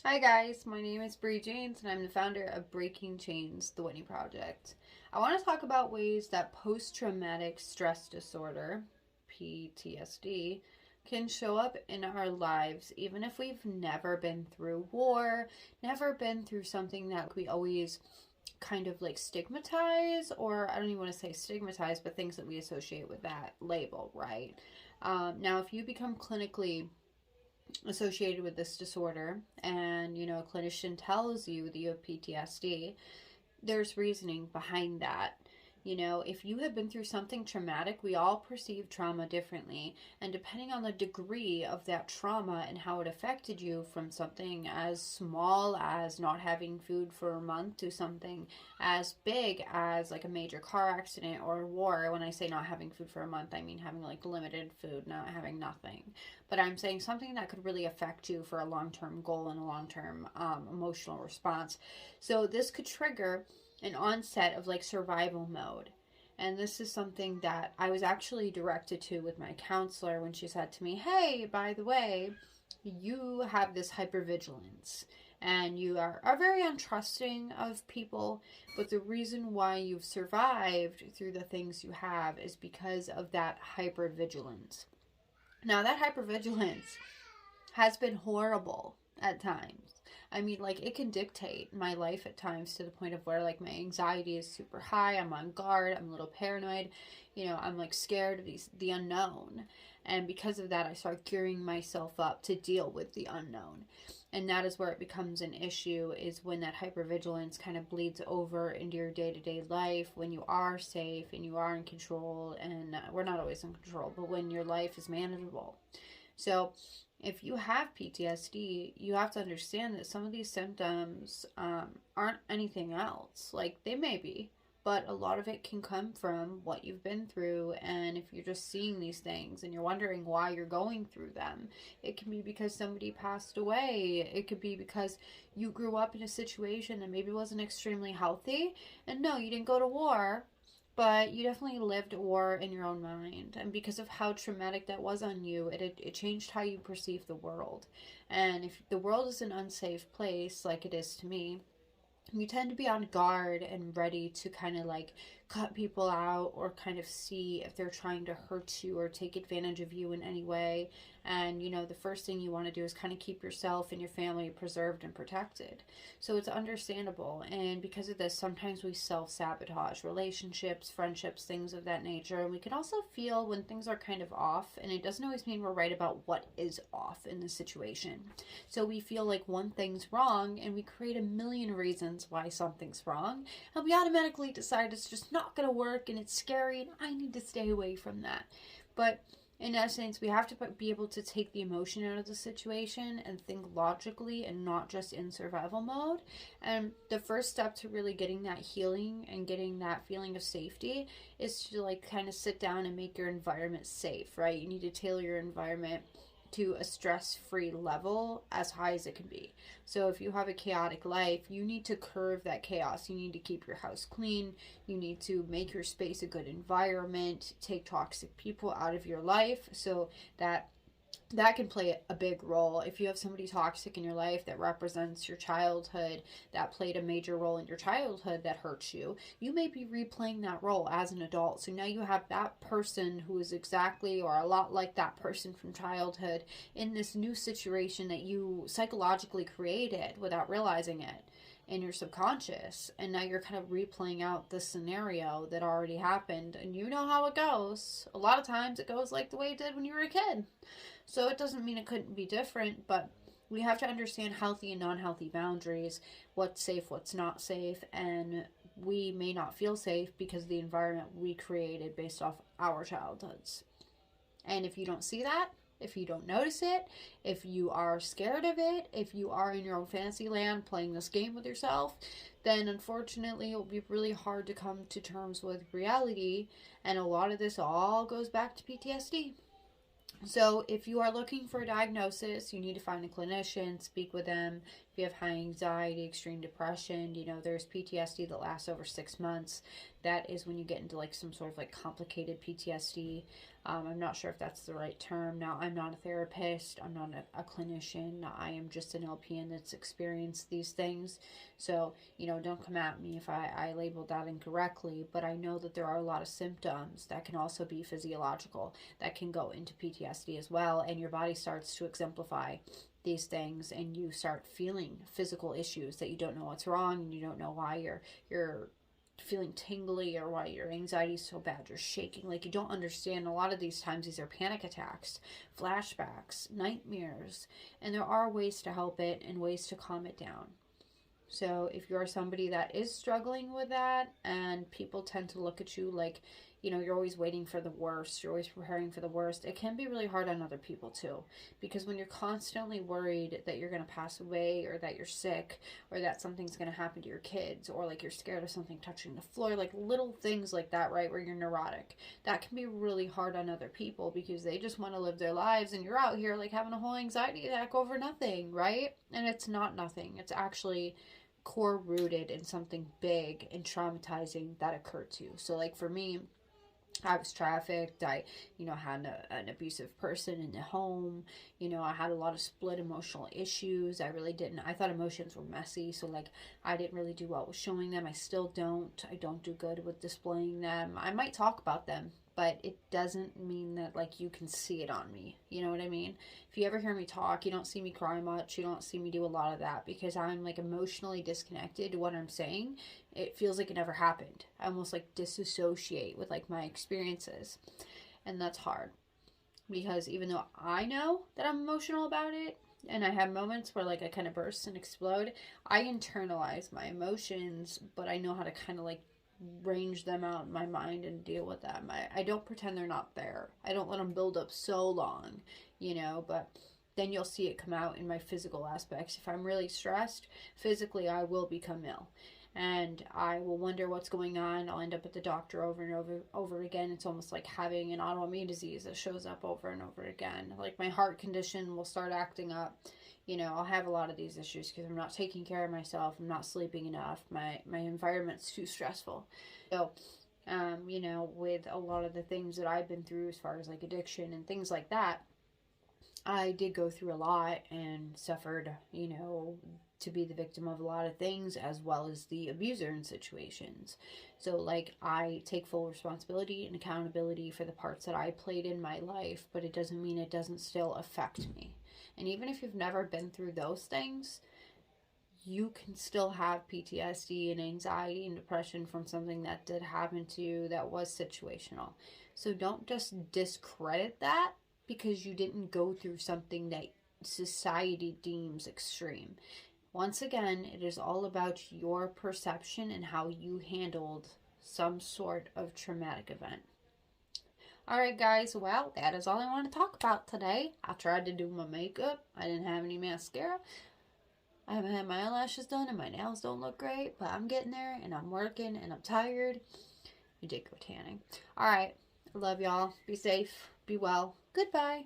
Hi guys, my name is Bree James and I'm the founder of Breaking Chains, the Whitney Project. I want to talk about ways that post-traumatic stress disorder, PTSD, can show up in our lives even if we've never been through war, never been through something that we always kind of like stigmatize, or I don't even want to say stigmatize, but things that we associate with that label, right? Now, if you become clinically associated with this disorder and a clinician tells you that you have PTSD, there's reasoning behind that. If you have been through something traumatic, we all perceive trauma differently. And depending on the degree of that trauma and how it affected you, from something as small as not having food for a month to something as big as like a major car accident or war. When I say not having food for a month, I mean having like limited food, not having nothing. But I'm saying something that could really affect you for a long term goal and a long term emotional response. So this could trigger an onset of like survival mode. And this is something that I was actually directed to with my counselor when she said to me, "Hey, by the way, you have this hypervigilance and you are very untrusting of people, but the reason why you've survived through the things you have is because of that hypervigilance." Now, that hypervigilance has been horrible at times. I mean, like, it can dictate my life at times to the point of where, like, my anxiety is super high. I'm on guard. I'm a little paranoid. I'm, like, scared of the unknown. And because of that, I start gearing myself up to deal with the unknown. And that is where it becomes an issue, is when that hypervigilance kind of bleeds over into your day-to-day life, when you are safe and you are in control. And we're not always in control, but when your life is manageable. So if you have PTSD, you have to understand that some of these symptoms aren't anything else. Like, they may be, but a lot of it can come from what you've been through. And if you're just seeing these things and you're wondering why you're going through them, it can be because somebody passed away. It could be because you grew up in a situation that maybe wasn't extremely healthy. And no, you didn't go to war, but you definitely lived a war in your own mind. And because of how traumatic that was on you, it changed how you perceive the world. And if the world is an unsafe place, like it is to me, you tend to be on guard and ready to kind of like cut people out or kind of see if they're trying to hurt you or take advantage of you in any way. And the first thing you want to do is kind of keep yourself and your family preserved and protected. So it's understandable. And because of this, sometimes we self sabotage relationships, friendships, things of that nature. And we can also feel when things are kind of off, and it doesn't always mean we're right about what is off in the situation. So we feel like one thing's wrong and we create a million reasons why something's wrong, and we automatically decide it's just not going to work and it's scary and I need to stay away from that. But in essence, we have to be able to take the emotion out of the situation and think logically and not just in survival mode. And the first step to really getting that healing and getting that feeling of safety is to like kind of sit down and make your environment safe, right? You need to tailor your environment to a stress-free level as high as it can be. So if you have a chaotic life, you need to curve that chaos. You need to keep your house clean. You need to make your space a good environment, take toxic people out of your life so that can play a big role. If you have somebody toxic in your life that represents your childhood, that played a major role in your childhood that hurts you, you may be replaying that role as an adult. So now you have that person who is exactly or a lot like that person from childhood in this new situation that you psychologically created without realizing it in your subconscious. And now you're kind of replaying out the scenario that already happened, and you know how it goes. A lot of times it goes like the way it did when you were a kid. So it doesn't mean it couldn't be different, but we have to understand healthy and non-healthy boundaries, what's safe, what's not safe, and we may not feel safe because of the environment we created based off our childhoods. And if you don't see that, if you don't notice it, if you are scared of it, if you are in your own fantasy land playing this game with yourself, then unfortunately it will be really hard to come to terms with reality. And a lot of this all goes back to PTSD. So if you are looking for a diagnosis, you need to find a clinician, speak with them. If you have high anxiety, extreme depression, there's PTSD that lasts over 6 months. that is when you get into like some sort of like complicated PTSD. I'm not sure if that's the right term. Now, I'm not a therapist, I'm not a clinician, I am just an LPN that's experienced these things. So, don't come at me if I labeled that incorrectly, but I know that there are a lot of symptoms that can also be physiological that can go into PTSD as well, and your body starts to exemplify these things, and you start feeling physical issues that you don't know what's wrong, and you don't know why you're feeling tingly, or why your anxiety is so bad you're shaking. Like, you don't understand. A lot of these times these are panic attacks, flashbacks, nightmares, and there are ways to help it and ways to calm it down. So if you're somebody that is struggling with that, and people tend to look at you like, you're always waiting for the worst, you're always preparing for the worst, it can be really hard on other people too. Because when you're constantly worried that you're going to pass away, or that you're sick, or that something's going to happen to your kids, or like you're scared of something touching the floor, like little things like that, right, where you're neurotic, that can be really hard on other people, because they just want to live their lives, and you're out here like having a whole anxiety attack over nothing, right? And it's not nothing. It's actually core rooted in something big and traumatizing that occurred to you. So like for me, I was trafficked. I, had an abusive person in the home. I had a lot of split emotional issues. I thought emotions were messy. So like, I didn't really do well with showing them. I still don't. I don't do good with displaying them. I might talk about them, but it doesn't mean that like you can see it on me. You know what I mean? If you ever hear me talk, you don't see me cry much. You don't see me do a lot of that, because I'm like emotionally disconnected to what I'm saying. It feels like it never happened. I almost like disassociate with like my experiences. And that's hard, because even though I know that I'm emotional about it, and I have moments where like I kind of burst and explode, I internalize my emotions, but I know how to kind of like range them out in my mind and deal with them. I don't pretend they're not there. I don't let them build up so long, but then you'll see it come out in my physical aspects. If I'm really stressed, physically I will become ill. And I will wonder what's going on. I'll end up at the doctor over and over again. It's almost like having an autoimmune disease that shows up over and over again. Like my heart condition will start acting up. I'll have a lot of these issues because I'm not taking care of myself. I'm not sleeping enough. My environment's too stressful. So, with a lot of the things that I've been through as far as like addiction and things like that, I did go through a lot and suffered, to be the victim of a lot of things, as well as the abuser in situations. So like, I take full responsibility and accountability for the parts that I played in my life, but it doesn't mean it doesn't still affect me. And even if you've never been through those things, you can still have PTSD and anxiety and depression from something that did happen to you that was situational. So don't just discredit that because you didn't go through something that society deems extreme. Once again, it is all about your perception and how you handled some sort of traumatic event. Alright guys, well, that is all I want to talk about today. I tried to do my makeup. I didn't have any mascara. I haven't had my eyelashes done and my nails don't look great, but I'm getting there and I'm working and I'm tired. I did go tanning. Alright, I love y'all. Be safe. Be well. Goodbye.